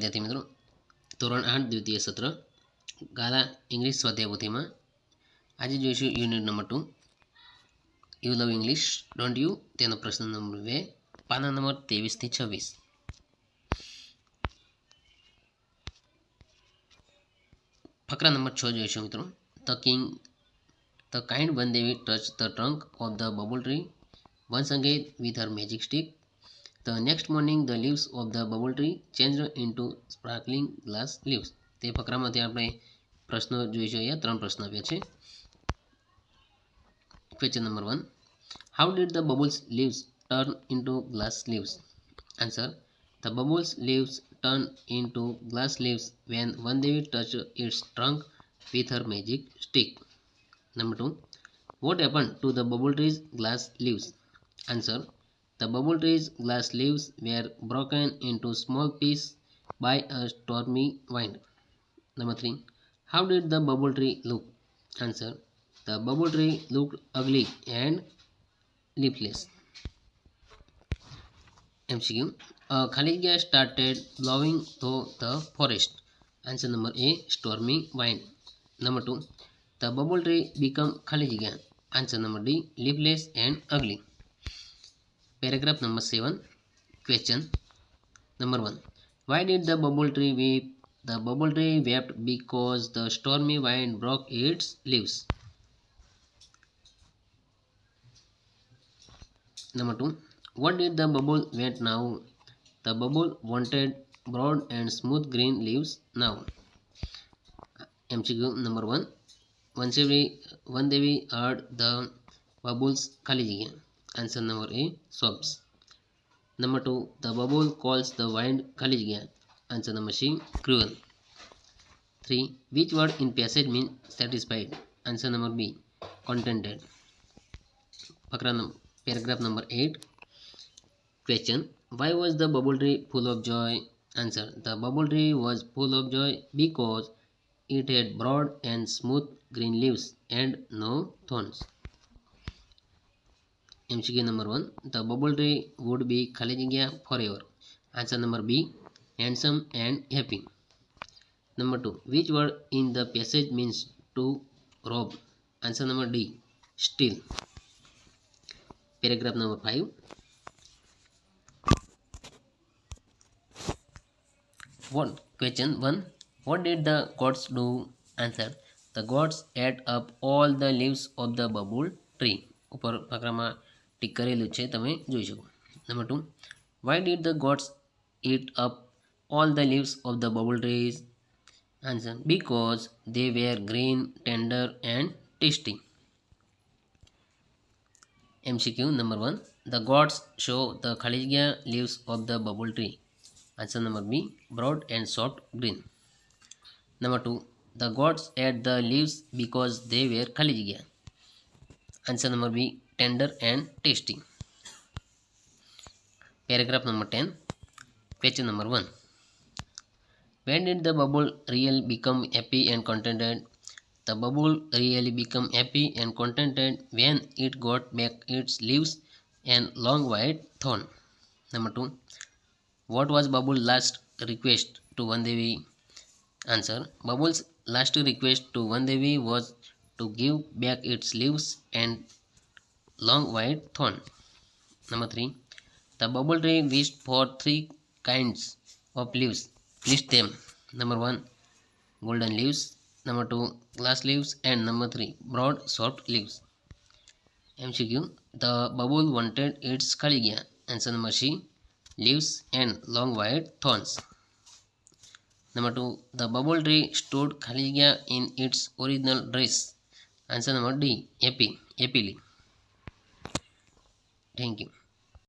વિદ્યાર્થી મિત્રો, ધોરણ 8 દ્વિતીય સત્ર ગાલા ઇંગ્લિશ સ્વાધ્યાય પોથીમાં આજે જોઈશું unit number 2 you love English don't you, તેનો પ્રશ્ન નંબર 2, પાના નંબર 23 થી 26. ફકરા નંબર 6 જોઈશું મિત્રો. ધ કાઇન્ડ વનદેવી touch the trunk of the bubble tree once again with her magic stick. The next morning the leaves of the bubble tree changed into sparkling glass leaves. તે ફકરામાંથી આપણે પ્રશ્નો જોઈશું. અહીંયા 3 પ્રશ્ન આપ્યા છે. Question number 1. How did the bubbles leaves turn into glass leaves? Answer. The bubbles leaves turned into glass leaves when Vandevi touched its trunk with her magic stick. Number 2. What happened to the bubble tree's glass leaves? Answer. The bubble tree's glass leaves were broken into small pieces by a stormy wind. Number 3. How did the bubble tree look? Answer. The bubble tree looked ugly and leafless. MCQ. A Khaliga started blowing through the forest. Answer number A. Stormy wind. Number 2. The bubble tree became Khaliga. Answer number D. Leafless and ugly. Paragraph number 7. Question number 1. Why did the bubble tree weep? The bubble tree wept because the stormy wind broke its leaves. Number 2. What did the bubble want now? The bubble wanted broad and smooth green leaves now. MCQ number 1. One day we heard the bubbles Khaliga. Answer number A. Sobs. Number 2. The bubble calls the wind Khaliga. Answer number C. Cruel. 3. Which word in passage means satisfied? Answer number B. Contented. Paragraph number 8. Question. Why was the bubble tree full of joy? Answer. The bubble tree was full of joy because it had broad and smooth green leaves and no thorns. MCQ number 1. The bubble tree would be Khaliga forever. Answer number B. Handsome and happy. Number 2. Which word in the passage means to rob? Answer number D. Steal. Paragraph number 5. Question 1. What did the gods do? Answer. The gods ate up all the leaves of the bubble tree. ઉપર ફકરામાં tick કરેલું છે, તમે જોઈ શકો. Number 2. Why did the gods eat up all the leaves of the bubble trees? Answer. Because they were green, tender and tasty. MCQ number 1. The gods show the Khaliga leaves of the bubble tree. Answer number B. Broad and soft green. Number 2. The gods ate the leaves because they were Khaliga. Answer number B. Tender and tasty. Paragraph number 10. Question number 1. When did the bubble really become happy and contented? The bubble really became happy and contented when it got back its leaves and long white thorn. Number 2. What was Bubble's last request to Vandevi? Answer. Bubble's last request to Vandevi was to give back its leaves and long white thorn. Number 3. The bubble tree wished for 3 kinds of leaves. List them. Number 1. Golden leaves. Number 2. Glass leaves. And number 3. Broad soft leaves. MCQ. The bubble wanted its Khaliga. Answer number C. Leaves and long white thorns. Number 2. The bubble tree stood Khaliga in its original dress. Answer number D. Happily. Thank you.